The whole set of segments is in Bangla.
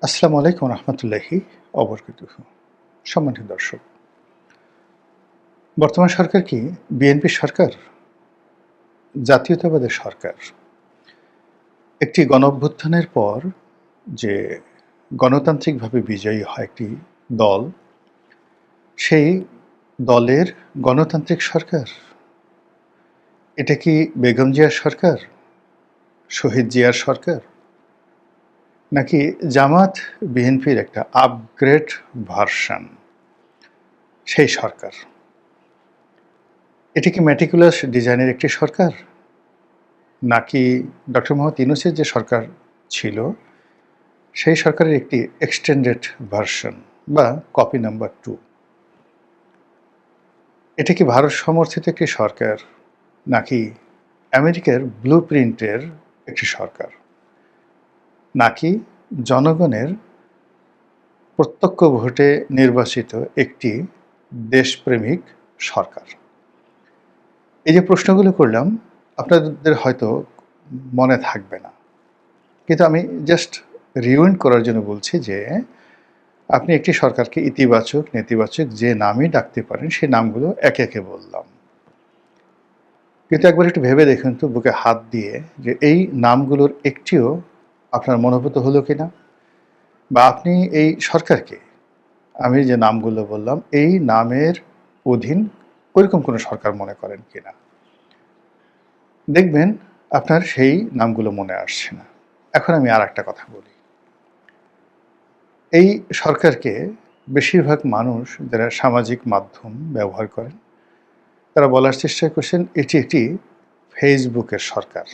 আসসালামু আলাইকুম রহমতুল্লাহি অবরকাতুহু। সম্মানিত দর্শক, বর্তমান সরকার কি বিএনপি সরকার? জাতীয়তাবাদের সরকার। একটি গণঅভ্যুত্থানের পর যে গণতান্ত্রিকভাবে বিজয়ী হয় একটি দল, সেই দলের গণতান্ত্রিক সরকার। এটা কি বেগম জিয়ার সরকার? শহীদ জিয়ার সরকার? নাকি জামাত বিএনপির একটা আপগ্রেড ভার্সন, সেই সরকার? এটি কি মেটিকুলাস ডিজাইনের একটি সরকার? নাকি ডক্টর মোহাম্মদ ইউনূসের যে সরকার ছিল, সেই সরকারের একটি এক্সটেন্ডেড ভার্সন বা কপি নাম্বার 2? এটা কি ভারত সমর্থিত একটি সরকার, নাকি আমেরিকার ব্লুপ্রিন্টের একটি সরকার, নাকি জনগণের প্রত্যক্ষ ভোটে নির্বাচিত একটি দেশপ্রেমিক সরকার? এই যে প্রশ্নগুলো করলাম, আপনাদের হয়তো মনে থাকবে না, কিন্তু আমি জাস্ট রিউইন্ড করার জন্য বলছি যে আপনি একটি সরকারকে ইতিবাচক, নেতিবাচক যে নামই ডাকতে পারেন, সেই নামগুলো একে একে বললাম। কিন্তু একবার একটু ভেবে দেখুন তো, বুকে হাত দিয়ে, যে এই নামগুলোর একটিও আপনার মনোভূত হলো কিনা, বা আপনি এই সরকারকে, আমি যে নামগুলো বললাম, এই নামের অধীন ওইরকম কোনো সরকার মনে করেন কিনা। দেখবেন আপনার সেই নামগুলো মনে আসছে না। এখন আমি আর একটা কথা বলি। এই সরকারকে বেশিরভাগ মানুষ যারা সামাজিক মাধ্যম ব্যবহার করেন, তারা বলার চেষ্টা করছেন এটি একটি ফেসবুকের সরকার।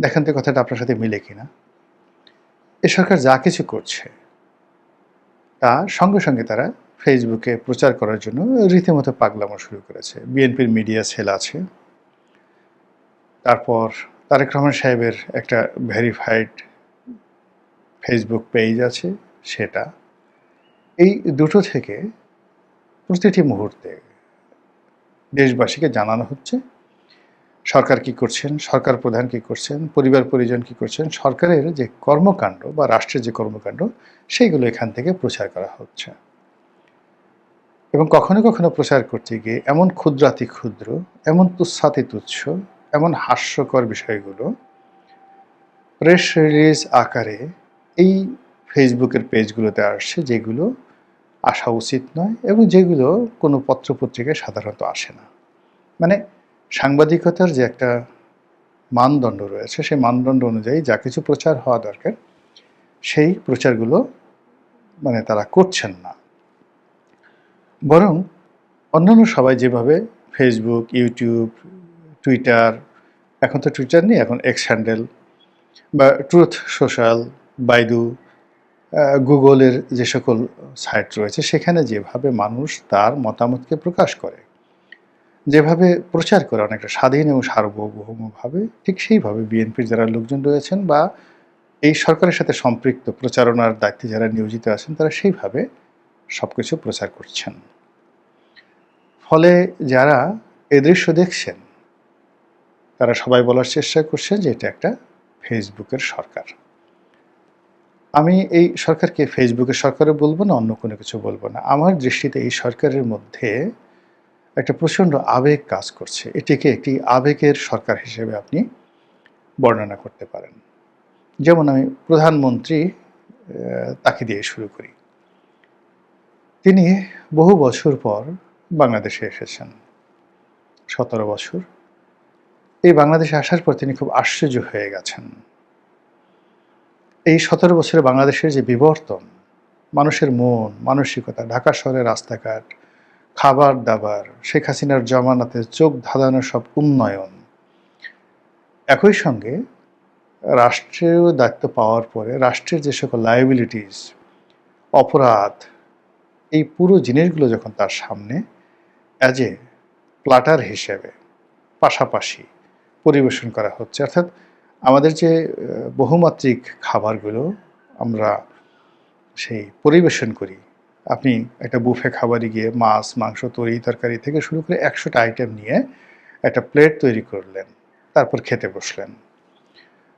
দেখেন তো কথাটা আপনার সাথে মিলে কিনা। এ সরকার যা কিছু করছে তা সঙ্গে সঙ্গে তারা ফেসবুকে প্রচার করার জন্য রীতিমতো পাগলামো শুরু করেছে। বিএনপির মিডিয়া সেল আছে, তারপর তারেক রহমান সাহেবের একটা ভেরিফাইড ফেসবুক পেজ আছে, সেটা। এই দুটো থেকে প্রতিটি মুহূর্তে দেশবাসীকে জানানো হচ্ছে সরকার কি করছেন, সরকার প্রধান কি করছেন, পরিবার পরিজন কি করছেন, সরকারের যে কর্মকাণ্ড বা রাষ্ট্রের যে কর্মকাণ্ড, সেইগুলো এখান থেকে প্রচার করা হচ্ছে। এবং কখনো কখনো প্রচার করতে গিয়ে এমন ক্ষুদ্রাতি ক্ষুদ্র, এমন তুচ্ছাতি তুচ্ছ, এমন হাস্যকর বিষয়গুলো প্রেস রিলিজ আকারে এই ফেসবুকের পেজগুলোতে আসছে, যেগুলো আসা উচিত নয় এবং যেগুলো কোনো পত্রপত্রিকায় সাধারণত আসে না। মানে সাংবাদিকতার যে একটা মানদণ্ড রয়েছে, সেই মানদণ্ড অনুযায়ী যা কিছু প্রচার হওয়া দরকার, সেই প্রচারগুলো তারা করছেন না। বরং অন্যান্য সবাই যেভাবে ফেসবুক, ইউটিউব, টুইটার, এখন তো টুইটার নেই, এখন এক্স হ্যান্ডেল, বা ট্রুথ সোশ্যাল, বাইদু, গুগলের যে সকল সাইট রয়েছে, সেখানে যেভাবে মানুষ তার মতামতকে প্রকাশ করে, যেভাবে প্রচার করে অনেকটা স্বাধীন এবং সার্বভৌমভাবে, ঠিক সেইভাবে বিএনপির যারা লোকজন রয়েছেন বা এই সরকারের সাথে সম্পৃক্ত প্রচারণার দায়িত্বে যারা নিয়োজিত আছেন, তারা সেইভাবে সব কিছু প্রচার করছেন। ফলে যারা এ দৃশ্য দেখছেন, তারা সবাই বলার চেষ্টা করছেন যে এটা একটা ফেসবুকের সরকার। আমি এই সরকারকে ফেসবুকের সরকারও বলবো না, অন্য কোনো কিছু বলবো না। আমার দৃষ্টিতে এই সরকারের মধ্যে একটা প্রচণ্ড আবেগ কাজ করছে। এটিকে একটি আবেগের সরকার হিসেবে আপনি বর্ণনা করতে পারেন। যেমন আমি প্রধানমন্ত্রী তাকে দিয়ে শুরু করি। তিনি বহু বছর পর বাংলাদেশে এসেছেন, 17 বছর। এই বাংলাদেশে আসার পর তিনি খুব আশ্চর্য হয়ে গেছেন। এই 17 বছরে বাংলাদেশের যে বিবর্তন, মানুষের মন মানসিকতা, ঢাকা শহরের রাস্তাঘাট, খাবার দাবার, শেখ হাসিনার জমানাতে চোখ ধাঁধানো সব উন্নয়ন, একই সঙ্গে রাষ্ট্রীয় দায়িত্ব পাওয়ার পরে রাষ্ট্রের যে সকল লায়াবিলিটিস, অপরাধ, এই পুরো জিনিসগুলো যখন তার সামনে অ্যাজ এ প্ল্যাটার হিসেবে পাশাপাশি পরিবেশন করা হচ্ছে, অর্থাৎ আমাদের যে বহুমাত্রিক খাবারগুলো আমরা সেই পরিবেশন করি, আপনি একটা বুফে খাবারে গিয়ে মাছ, মাংস, তরি তরকারি থেকে শুরু করে 100টা আইটেম নিয়ে একটা প্লেট তৈরি করলেন, তারপর খেতে বসলেন।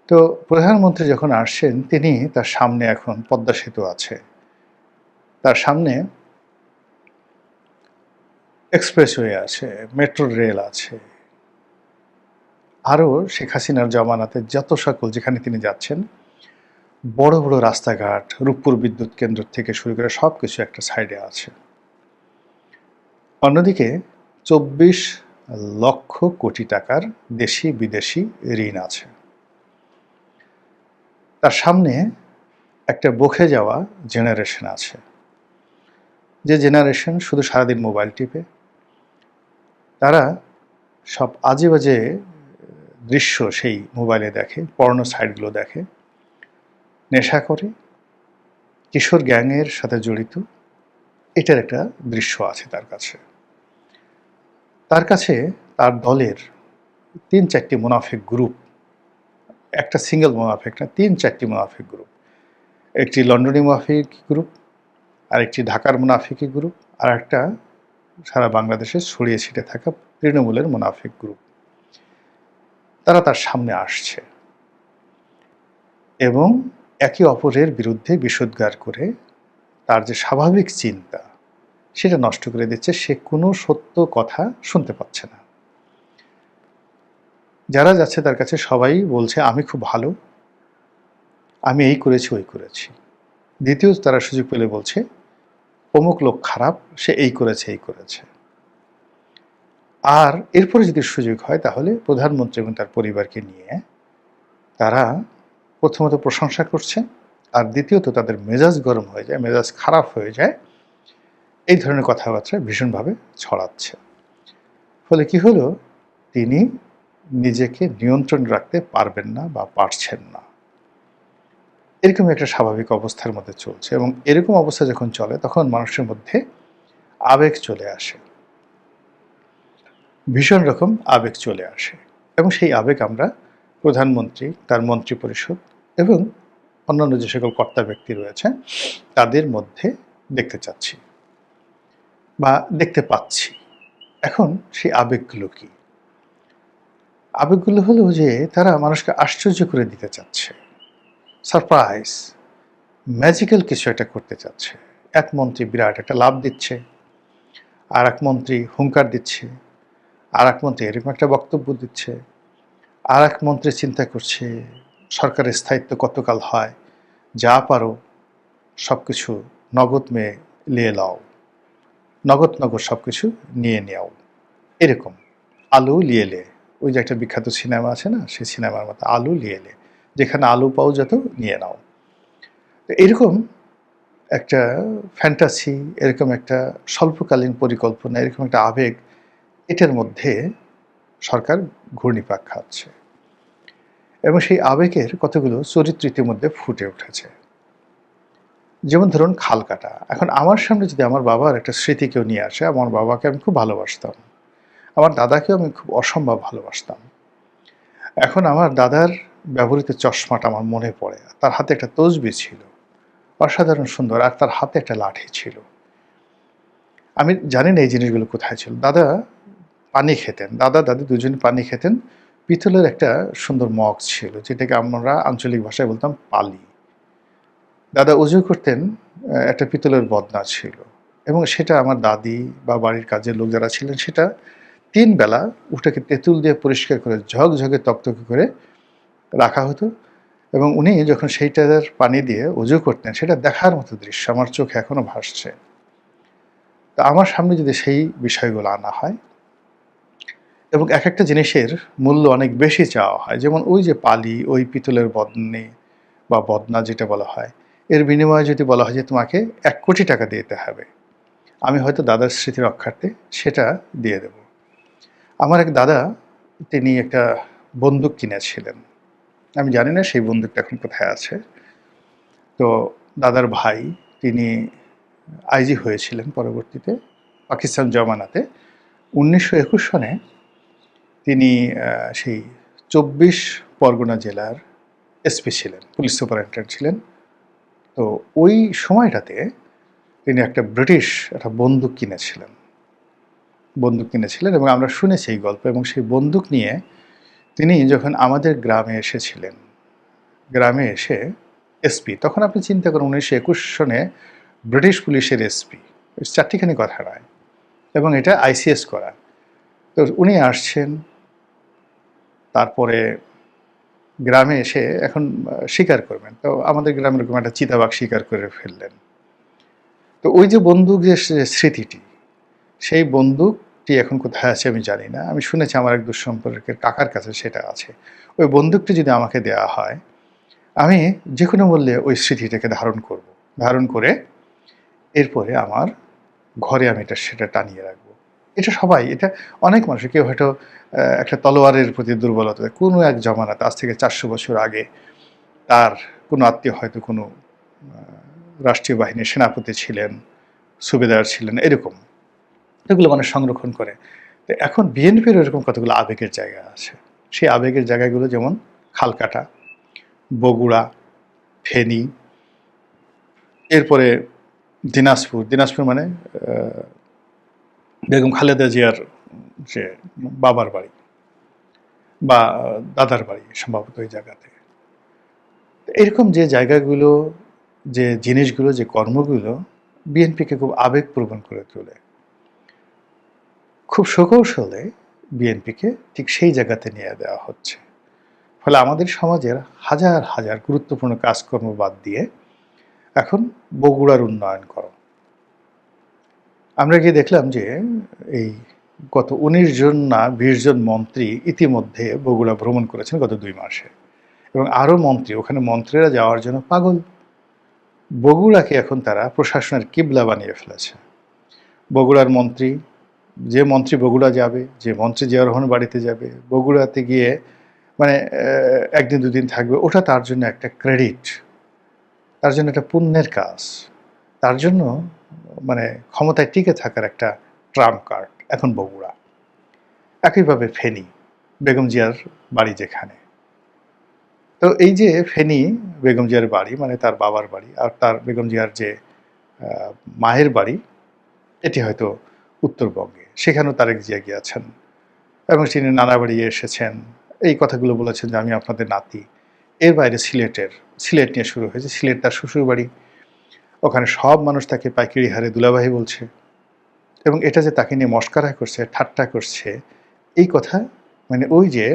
তো প্রধানমন্ত্রী যখন আসছেন তিনি তার সামনে এখন পদ্মা সেতু আছে, তার সামনে এক্সপ্রেসওয়ে আছে, মেট্রো রেল আছে, আরও শেখ হাসিনার জমানাতে যত সকল যেখানে তিনি যাচ্ছেন বড় বড় রাস্তাঘাট, রূপপুর বিদ্যুৎ কেন্দ্র থেকে শুরু করে সব কিছু একটা সাইডে আছে। অন্যদিকে 24 লক্ষ কোটি টাকার দেশি বিদেশি ঋণ আছে। তার সামনে একটা বকে যাওয়া জেনারেশন আছে, যে জেনারেশন শুধু সারাদিন মোবাইল টিপে, তারা সব আজে বাজে দৃশ্য সেই মোবাইলে দেখে, পর্নো সাইটগুলো দেখে, নেশা করে, কিশোর গ্যাংয়ের সাথে জড়িত, এটার একটা দৃশ্য আছে তার কাছে। তার দলের 3-4টি মুনাফিক গ্রুপ, একটা সিঙ্গেল মুনাফিক না, 3-4টি মুনাফিক গ্রুপ। একটি লন্ডনী মুনাফিক গ্রুপ, আরেকটি ঢাকার মুনাফিকি গ্রুপ, আর একটা সারা বাংলাদেশে ছড়িয়ে ছিটে থাকা তৃণমূলের মুনাফিক গ্রুপ। তারা তার সামনে আসছে এবং একে অপরের বিরুদ্ধে বিষোদ্গার করে তার যে স্বাভাবিক চিন্তা সেটা নষ্ট করে দিচ্ছে। সে কোনো সত্য কথা শুনতে পাচ্ছে না। যারা যাচ্ছে তার কাছে সবাই বলছে আমি খুব ভালো, আমি এই করেছি ওই করেছি। দ্বিতীয় তারা সুযোগ পেলে বলছে অমুক লোক খারাপ, সে এই করেছে এই করেছে। আর এরপরে যদি সুযোগ হয় তাহলে প্রধানমন্ত্রী এবং তার পরিবারকে নিয়ে তারা প্রথমত প্রশংসা করছে, আর দ্বিতীয়ত তাদের মেজাজ গরম হয়ে যায়, মেজাজ খারাপ হয়ে যায়, এই ধরনের কথাবার্তা ভীষণভাবে ছড়াচ্ছে। ফলে কি হলো, তিনি নিজেকে নিয়ন্ত্রণ রাখতে পারবেন না বা পারছেন না। এরকম একটা স্বাভাবিক অবস্থার মধ্যে চলছে, এবং এরকম অবস্থা যখন চলে তখন মানুষের মধ্যে আবেগ চলে আসে, ভীষণ রকম আবেগ চলে আসে, এবং সেই আবেগ আমরা প্রধানমন্ত্রী, তার মন্ত্রী পরিষদ এবং অন্যান্য যে সকল কর্তা ব্যক্তি রয়েছে তাদের মধ্যে দেখতে চাচ্ছি বা দেখতে পাচ্ছি। এখন সেই আবেগগুলো কি? আবেগগুলো হলো যে তারা মানুষকে আশ্চর্য করে দিতে চাচ্ছে, সারপ্রাইজ, ম্যাজিক্যাল কিছু একটা করতে চাচ্ছে। এক মন্ত্রী বিরাট একটা লাভ দিচ্ছে, আর এক মন্ত্রী হুঙ্কার দিচ্ছে, আর এক মন্ত্রী এরকম একটা বক্তব্য দিচ্ছে, আর এক মন্ত্রী চিন্তা করছে সরকারের স্থায়িত্ব কতকাল হয়, যা পারো সব কিছু নগদ মেয়ে নিয়ে নাও, নগদ নগদ সব কিছু নিয়ে নেও। এরকম আলু লিয়েলে, ওই যে একটা বিখ্যাত সিনেমা আছে না, সেই সিনেমার মতো আলু লিয়েলে, যেখানে আলু পাও যত নিয়ে নাও। তো এরকম একটা ফ্যান্টাসি, এরকম একটা স্বল্পকালীন পরিকল্পনা, এরকম একটা আবেগ, এটার মধ্যে সরকার ঘূর্ণিপাক খাচ্ছে, এবং সেই আবেগের কতগুলো চরিত্র ইতিমধ্যে ফুটে উঠেছে। যেমন ধরুন খাল কাটা। এখন আমার সামনে যদি আমার বাবার একটা স্মৃতি কেউ নিয়ে আসে, আমার বাবাকে আমি খুব ভালোবাসতাম, আমার দাদাকেও আমি খুব অসম্ভব ভালোবাসতাম। এখন আমার দাদার ব্যবহৃত চশমাটা আমার মনে পড়ে, তার হাতে একটা তসবি ছিল, অসাধারণ সুন্দর, আর তার হাতে একটা লাঠি ছিল। আমি জানি না এই জিনিসগুলো কোথায় ছিল। দাদা পানি খেতেন, দাদা দাদি দুজনে পানি খেতেন। পিতলের একটা সুন্দর মগ ছিল, যেটাকে আমরা আঞ্চলিক ভাষায় বলতাম পালি। দাদা উজু করতেন, একটা পিতলের বদনা ছিল, এবং সেটা আমার দাদি বা বাড়ির কাজের লোক যারা ছিলেন সেটা 3 বেলা ওটাকে তেঁতুল দিয়ে পরিষ্কার করে ঝকঝকে তকতকে করে রাখা হতো, এবং উনি যখন সেইটার পানি দিয়ে উজু করতেন সেটা দেখার মতো দৃশ্য আমার চোখে এখনো ভাসছে। তো আমার সামনে যদি সেই বিষয়গুলো আনা হয়, এবং এক একটা জিনিসের মূল্য অনেক বেশি চাওয়া হয়, যেমন ওই যে পালি, ওই পিতলের বদনে বা বদনা যেটা বলা হয়, এর বিনিময়ে যদি বলা হয় যে তোমাকে 1 কোটি টাকা দিতে হবে, আমি হয়তো দাদার স্মৃতি রক্ষার্থে সেটা দিয়ে দেব। আমার এক দাদা, তিনি একটা বন্দুক কিনেছিলেন, আমি জানি না সেই বন্দুকটা এখন কোথায় আছে। তো দাদার ভাই, তিনি আইজি হয়েছিলেন পরবর্তীতে পাকিস্তান জমানাতে। 1921 সনে তিনি সেই 24 পরগনা জেলার এসপি ছিলেন, পুলিশ সুপারিনটেন্ডেন্ট ছিলেন। তো ওই সময়টাতে তিনি একটা ব্রিটিশ একটা বন্দুক কিনেছিলেন, এবং আমরা শুনেছি এই গল্প। এবং সেই বন্দুক নিয়ে তিনি যখন আমাদের গ্রামে এসেছিলেন, গ্রামে এসে এসপি, তখন আপনি চিন্তা করুন 1921 সনে ব্রিটিশ পুলিশের এসপি, চারটিখানি কথা নয়, এবং এটা আইসিএস করা। তো উনি আসছেন, তারপরে গ্রামে এসে এখন শিকার করবেন। তো আমাদের গ্রামের এরকম একটা চিতাবাঘ শিকার করে ফেললেন। তো ওই যে বন্দুক, যে স্মৃতিটি, সেই বন্দুকটি এখন কোথায় আছে আমি জানি না। আমি শুনেছি আমার এক দুঃসম্পর্কের কাকার কাছে সেটা আছে। ওই বন্দুকটি যদি আমাকে দেওয়া হয়, আমি যে কোনো মূল্যে ওই স্মৃতিটাকে ধারণ করব। ধারণ করে এরপরে আমার ঘরে আমি সেটা টানিয়ে রাখবো। এটা সবাই, এটা অনেক মানুষ, কেউ হয়তো একটা তলোয়ারের প্রতি দুর্বলতা, কোনো এক জমানাতে আজ থেকে 400 বছর আগে তার কোনো আত্মীয় হয়তো কোনো রাষ্ট্রীয় বাহিনীর সেনাপতি ছিলেন, সুবেদার ছিলেন, এরকম এগুলো মানুষ সংরক্ষণ করে। তো এখন বিএনপির এরকম কতগুলো আবেগের জায়গা আছে। সেই আবেগের জায়গাগুলো যেমন খালকাটা, বগুড়া, ফেনী, এরপরে দিনাজপুর। দিনাজপুর মানে বেগম খালেদা জিয়ার যে বাবার বাড়ি বা দাদার বাড়ি সম্ভবত ওই জায়গাতে। এরকম যে জায়গাগুলো, যে জিনিসগুলো, যে কর্মগুলো বিএনপিকে খুব আবেগপ্রবণ করে তোলে, খুব সুকৌশলে বিএনপিকে ঠিক সেই জায়গাতে নিয়ে দেওয়া হচ্ছে। ফলে আমাদের সমাজের হাজার হাজার গুরুত্বপূর্ণ কাজকর্ম বাদ দিয়ে এখন বগুড়ার উন্নয়ন করো। আমরা গিয়ে দেখলাম যে এই গত 19 জন না 20 জন মন্ত্রী ইতিমধ্যে বগুড়া ভ্রমণ করেছেন গত 2 মাসে, এবং আরও মন্ত্রী, ওখানে মন্ত্রীরা যাওয়ার জন্য পাগল। বগুড়াকে এখন তারা প্রশাসনের কিবলা বানিয়ে ফেলেছে। বগুড়ার মন্ত্রী, যে মন্ত্রী বগুড়া যাবে, যে মন্ত্রী জিয়া রহমান বাড়িতে যাবে, বগুড়াতে গিয়ে মানে একদিন দুদিন থাকবে, ওটা তার জন্য একটা ক্রেডিট, তার জন্য একটা পুণ্যের কাজ, তার জন্য মানে ক্ষমতায় টিকে থাকার একটা ট্রাম্প কার্ড এখন বগুড়া। একইভাবে ফেনী, বেগম জিয়ার বাড়ি যেখানে। তো এই যে ফেনী বেগম জিয়ার বাড়ি, মানে তার বাবার বাড়ি, আর তার বেগম জিয়ার যে মায়ের বাড়ি, এটি হয়তো উত্তরবঙ্গে, সেখানেও তারেক জিয়া গিয়েছেন এবং তিনি নানা বাড়ি এসেছেন, এই কথাগুলো বলেছেন যে আমি আপনাদের নাতি। এর বাইরে সিলেট নিয়ে শুরু হয়েছে, সিলেট তার শ্বশুর বাড়ি, ওখানে সব মানুষ তাকে পাইকারি হারে দুলাভাই বলছে, এবং এটা যে তাকে নিয়ে মস্কারা করছে, ঠাট্টা করছে, এই কথা মানে ওই যে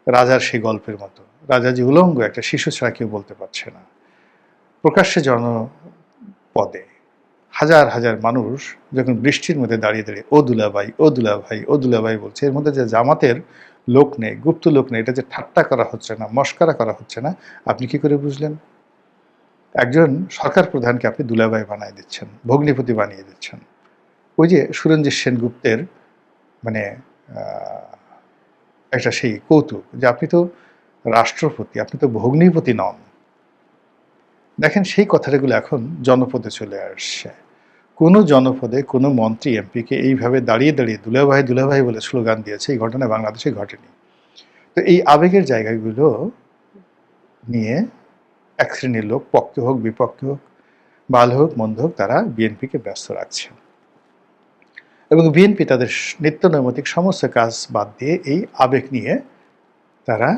রাজার সেই গল্পের মতো, রাজা যে উলঙ্গ, একটা শিশু ছাড়া কেউ বলতে পারছে না। প্রকাশ্যে জনপদে হাজার হাজার মানুষ যখন বৃষ্টির মধ্যে দাঁড়িয়ে দাঁড়িয়ে ও দুলাভাই, ও দুলাভাই, ও দুলাভাই বলছে, এর মধ্যে যে জামাতের লোক নেই, গুপ্ত লোক নেই, এটা যে ঠাট্টা করা হচ্ছে না, মস্কারা করা হচ্ছে না, আপনি কি করে বুঝলেন? একজন সরকার প্রধানকে আপনি দুলাভাই বানিয়ে দিচ্ছেন, ভগ্নিপতি বানিয়ে দিচ্ছেন। ওই যে সুরঞ্জিত সেনগুপ্তের মানে একটা সেই কৌতুক যে আপনি তো রাষ্ট্রপতি, আপনি তো ভগ্নিপতি নন। দেখেন সেই কথাগুলো এখন জনপদে চলে আসছে। কোনো জনপদে কোনো মন্ত্রী এমপিকে এইভাবে দাঁড়িয়ে দাঁড়িয়ে দুলাভাই দুলাভাই বলে স্লোগান দিয়েছে, এই ঘটনা বাংলাদেশে ঘটেনি। তো এই আবেগের জায়গাগুলো নিয়ে এক শ্রেণীর লোক, পক্ষে হোক বিপক্ষে হোক, ভালো হোক মন্দ হোক, তারা বিএনপিকে ব্যস্ত রাখছে, এবং বিএনপি তাদের নিত্য নৈমিত্তিক সমস্ত কাজ বাদ দিয়ে এই আবেগ নিয়ে তারা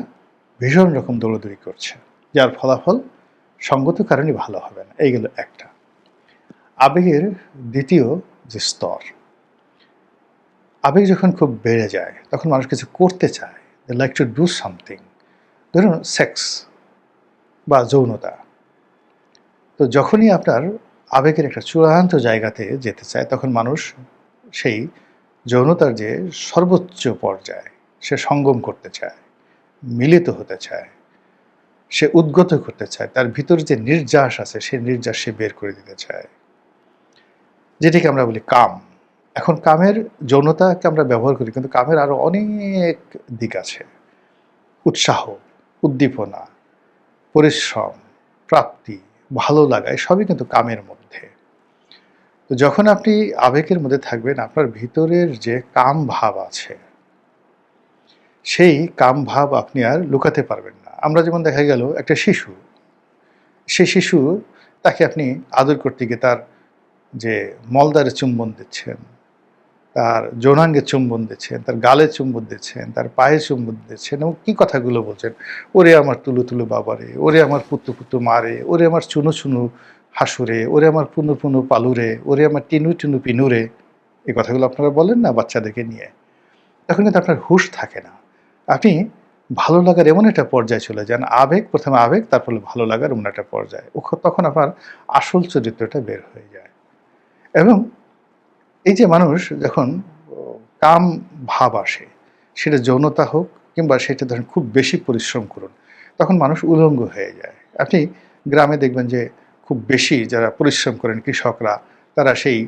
ভীষণ রকম দৌড়দৌড়ি করছে, যার ফলাফল সঙ্গত কারণে ভালো হবে না। এইগুলো একটা। আবেগের দ্বিতীয় যে স্তর, আবেগ যখন খুব বেড়ে যায় তখন মানুষ কিছু করতে চায়, দে লাইক টু ডু সামথিং। ধরুন সেক্স বা যৌনতা। তো যখনই আপনার আবেগের একটা চূড়ান্ত জায়গাতে যেতে চায়, তখন মানুষ সেই যৌনতার যে সর্বোচ্চ পর্যায়ে সে সঙ্গম করতে চায়, মিলিত হতে চায়, সে উদ্গত করতে চায়, তার ভিতর যে নির্যাস আছে সেই নির্যাস সে বের করে দিতে চায়, যেটিকে আমরা বলি কাম। এখন কামের, যৌনতাকে আমরা ব্যবহার করি, কিন্তু কামের আরো অনেক দিক আছে। উৎসাহ, উদ্দীপনা, পরিশ্রম, প্রাপ্তি, ভালো লাগা, সবই কিন্তু কামের মধ্যে। তো যখন আপনি আবেগের মধ্যে থাকবেন, আপনার ভিতরের যে কাম ভাব আছে, সেই কাম ভাব আপনি আর লুকাতে পারবেন না। আমরা যেমন দেখা গেল একটা শিশু, সেই শিশু, তাকে আপনি আদর করতে গিয়ে তার যে মলদারে চুম্বন দিচ্ছেন, তার যৌনাঙ্গে চুম্বন দিচ্ছেন, তার গালে চুম্বন দিচ্ছেন, তার পায়ে চুম্বন দিচ্ছেন এবং কি কথাগুলো বলছেন, ওরে আমার তুলু তুলু বাবারে, ওরে আমার পুতু পুতু মারে, ওরে আমার চুনু চুনু হাসুরে, ওরে আমার পুনু পুনু পালুরে, ওরে আমার টিনু টিনু পিনুরে, এই কথাগুলো আপনারা বলেন না বাচ্চাদেরকে নিয়ে। তখন কিন্তু আপনার হুঁশ থাকে না। আপনি ভালো লাগার এমন একটা পর্যায়ে চলে যান, আবেগ, প্রথমে আবেগ, তারপরে ভালো লাগার এমন একটা পর্যায়ে। তখন আপনার আসল চরিত্রটা বের হয়ে যায়। এবং এই যে মানুষ যখন কাম ভাব আসে, সেটা যৌনতা হোক কিংবা সেটা ধরেন খুব বেশি পরিশ্রম করুন, তখন মানুষ উলঙ্গ হয়ে যায়। আপনি গ্রামে দেখবেন যে খুব বেশি যারা পরিশ্রম করেন কৃষকরা, তারা সেই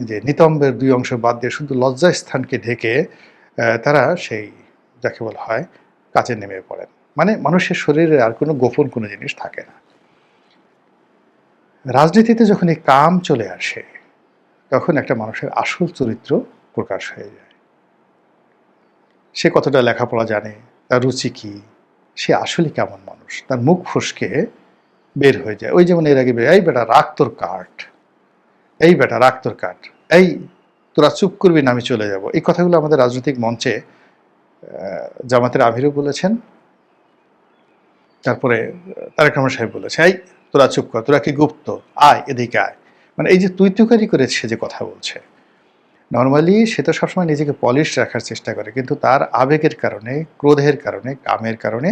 যে নিতম্বের ২ অংশ বাদ দিয়ে শুধু লজ্জাস্থানকে ঢেকে তারা সেই যাকে বলা হয় কাজে নেমে পড়েন। মানে মানুষের শরীরে আর কোনো গোপন কোনো জিনিস থাকে না। রাজনীতিতে যখন এই কাম চলে আসে, তখন একটা মানুষের আসল চরিত্র প্রকাশ হয়ে যায়। সে কতটা লেখাপড়া জানে, তার রুচি কী, সে আসলে কেমন মানুষ, তার মুখ ফসকে বের হয়ে যায়। ওই যেমন এর আগে এই বেটা রাখ তোর কাঠ, এই বেটা রাখ তোর কাঠ, এই তোরা চুপ করবি না আমি চলে যাব। এই কথাগুলো আমাদের রাজনৈতিক মঞ্চে জামাতের আমিরও বলেছেন, তারপরে তারেক রহমান সাহেব বলেছে, এই তোরা চুপ কর, তোরা কি গুপ্ত, আয় এদিকে আয়। মানে এই যে তুই তুকারি করে সে যে কথা বলছে, নর্মালি সে তো সবসময় নিজেকে পলিশ রাখার চেষ্টা করে, কিন্তু তার আবেগের কারণে, ক্রোধের কারণে, কামের কারণে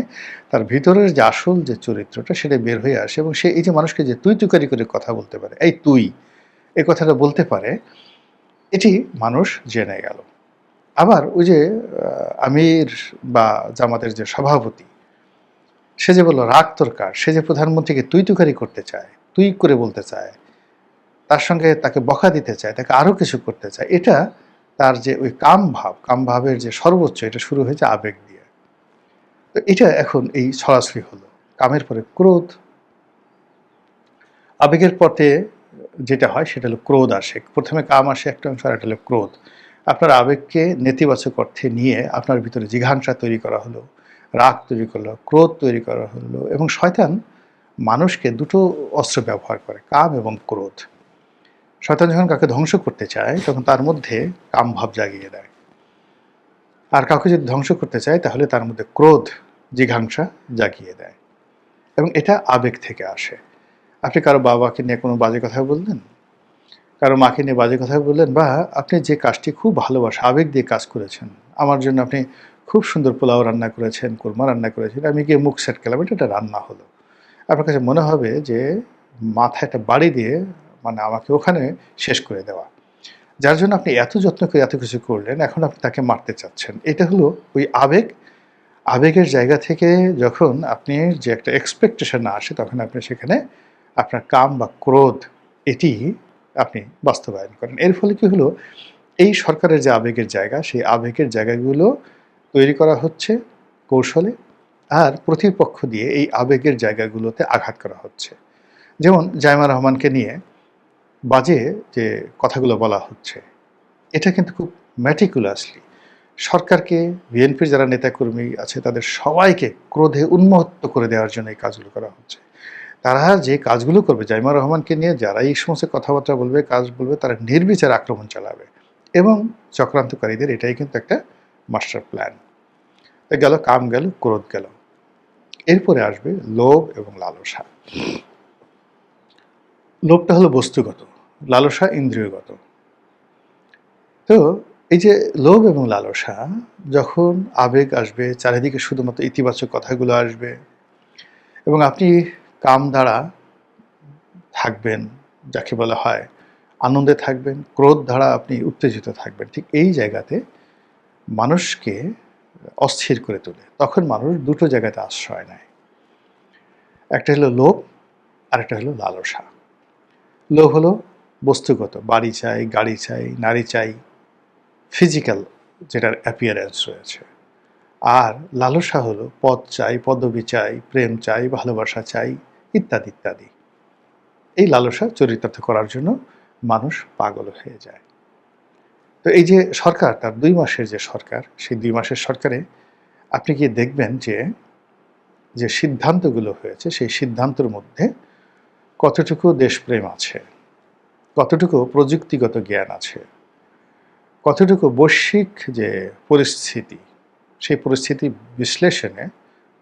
তার ভিতরের যে আসল যে চরিত্রটা সেটা বের হয়ে আসে এবং সে এই যে মানুষকে যে তুই তুকারি করে কথা বলতে পারে, এই তুই, এই কথাটা বলতে পারে, এটি মানুষ জেনে গেল। আবার ওই যে আমির বা জামাতের যে সভাপতি, সে যে বলল রাগ তোর কার, সে যে প্রধানমন্ত্রীকে তুই তুকারি করতে চায়, তুই করে বলতে চায়, তার সঙ্গে তাকে বকা দিতে চায়, তাকে আরও কিছু করতে চায়, এটা তার যে ওই কাম ভাবের যে সর্বোচ্চ, এটা শুরু হয়েছে আবেগ দিয়ে। তো এটা এখন এই ছড়াছড়ি হলো, কামের পরে ক্রোধ, আবেগের পথে যেটা হয় সেটা হলো ক্রোধ আসে। প্রথমে কাম আসে একটা অংশ, আর একটা হলো ক্রোধ। আপনার আবেগকে নেতিবাচক অর্থে নিয়ে আপনার ভিতরে জিঘাংসা তৈরি করা হলো, রাগ তৈরি করলো, ক্রোধ তৈরি করা হলো এবং শয়তান মানুষকে দুটো অস্ত্র ব্যবহার করে, কাম এবং ক্রোধ। শয়তান যখন কাউকে ধ্বংস করতে চায় তখন তার মধ্যে কাম ভাব জাগিয়ে দেয়, আর কাউকে যদি ধ্বংস করতে চায় তাহলে তার মধ্যে ক্রোধ, জিঘাংসা জাগিয়ে দেয় এবং এটা আবেগ থেকে আসে। আপনি কারো বাবাকে নিয়ে কোনো বাজে কথা বললেন, কারো মাকে নিয়ে বাজে কথা বললেন, বা আপনি যে কাজটি খুব ভালোবাসা আবেগ দিয়ে কাজ করেছেন, আমার জন্য আপনি খুব সুন্দর পোলাও রান্না করেছেন, কোরমা রান্না করেছেন, আমি গিয়ে মুখ সেট করলাম, এটা একটা রান্না হলো। আপনার কাছে মনে হবে যে মাথায় একটা বাড়ি দিয়ে মানে আমাকে ওখানে শেষ করে দেওয়া, যার জন্য আপনি এত যত্ন করে এত কিছু করলেন, এখন আপনি তাকে মারতে চাচ্ছেন। এটা হলো ওই আবেগ। আবেগের জায়গা থেকে যখন আপনি যে একটা এক্সপেকটেশন না আসে, তখন আপনি সেখানে আপনার কাম বা ক্রোধ এটি আপনি বাস্তবায়ন করেন। এর ফলে কি হলো, এই সরকারের যে আবেগের জায়গা, সেই আবেগের জায়গাগুলো তৈরি করা হচ্ছে কৌশলে, আর প্রতিপক্ষ দিয়ে এই আবেগের জায়গাগুলোতে আঘাত করা হচ্ছে। যেমন জাইমা রহমানকে নিয়ে বাজে যে কথাগুলো বলা হচ্ছে, এটা কিন্তু খুব ম্যাটিকুলাসলি সরকারকে, বিএনপির যারা নেতাকর্মী আছে তাদের সবাইকে ক্রোধে উন্মত্ত করে দেওয়ার জন্য এই কাজগুলো করা হচ্ছে। তারা যে কাজগুলো করবে, জাইমা রহমানকে নিয়ে যারা এই সমস্ত কথাবার্তা বলবে, কাজ বলবে, তারা নির্বিচার আক্রমণ চালাবে এবং চক্রান্তকারীদের এটাই কিন্তু একটা মাস্টার প্ল্যান। গেল কাম, গেল ক্রোধ, গেল। এরপরে আসবে লোভ এবং লালসা। লোভটা হলো বস্তুগত, লালসা ইন্দ্রিয়গত। তো এই যে লোভ এবং লালসা, যখন আবেগ আসবে, চারিদিকে শুধুমাত্র ইতিবাচক কথাগুলো আসবে এবং আপনি কাম দ্বারা থাকবেন, যাকে বলা হয় আনন্দে থাকবেন, ক্রোধ দ্বারা আপনি উত্তেজিত থাকবেন, ঠিক এই জায়গাতে মানুষকে অস্থির করে তোলে। তখন মানুষ দুটো জায়গাতে আশ্রয় নেয়, একটা হলো লোভ আর একটা হলো লালসা। লোভ হলো বস্তুগত, বাড়ি চাই, গাড়ি চাই, নারী চাই, ফিজিক্যাল যেটার অ্যাপিয়ারেন্স রয়েছে। আর লালসা হলো পদ চাই, পদবি চাই, প্রেম চাই, ভালোবাসা চাই, ইত্যাদি ইত্যাদি। এই লালসা চরিতার্থ করার জন্য মানুষ পাগল হয়ে যায়। তো এই যে সরকার, তার ২ মাসের যে সরকার, সেই ২ মাসের সরকারে আপনি গিয়ে দেখবেন যে যে সিদ্ধান্তগুলো হয়েছে, সেই সিদ্ধান্তের মধ্যে কতটুকু দেশপ্রেম আছে, কতটুকু প্রযুক্তিগত জ্ঞান আছে, কতটুকু বৈশ্বিক যে পরিস্থিতি, সেই পরিস্থিতি বিশ্লেষণে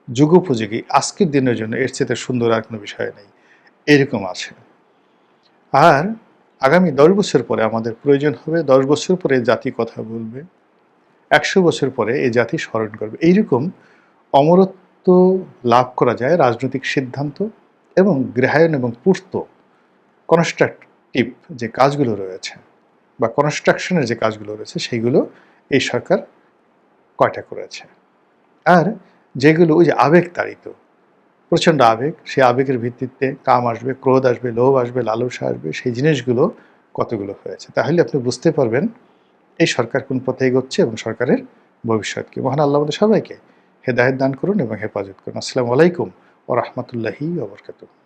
যুগোপযোগী আজকের দিনের জন্য এর চেয়ে সুন্দর আর কোনো বিষয় নেই, এরকম আছে। আর আগামী 10 বছর পরে আমাদের প্রয়োজন হবে, 10 বছর পরে জাতি কথা বলবে, 100 বছর পরে এই জাতি স্মরণ করবে। এইরকম অমরত্ব লাভ করা যায় রাজনৈতিক সিদ্ধান্ত এবং গৃহায়ন এবং পূর্ত কনস্ট্রাকটিভ যে কাজগুলো রয়েছে বা কনস্ট্রাকশনের যে কাজগুলো রয়েছে সেইগুলো এই সরকার কয়টা করেছে। আর যেগুলো ওই যে আবেগ তাড়িত, প্রচণ্ড আবেগ, সেই আবেগের ভিত্তিতে কাম আসবে, ক্রোধ আসবে, লোভ আসবে, লালসা আসবে, সেই জিনিসগুলো কতগুলো হয়েছে। তাহলে আপনি বুঝতে পারবেন এই সরকার কোন পথে এগোচ্ছে এবং সরকারের ভবিষ্যৎ কি। মহান আল্লাহ আমাদের সবাইকে হেদায়েত দান করুন এবং হেফাজত করুন। আসসালামু আলাইকুম ওয়া রাহমাতুল্লাহি ওয়া বারাকাতুহু।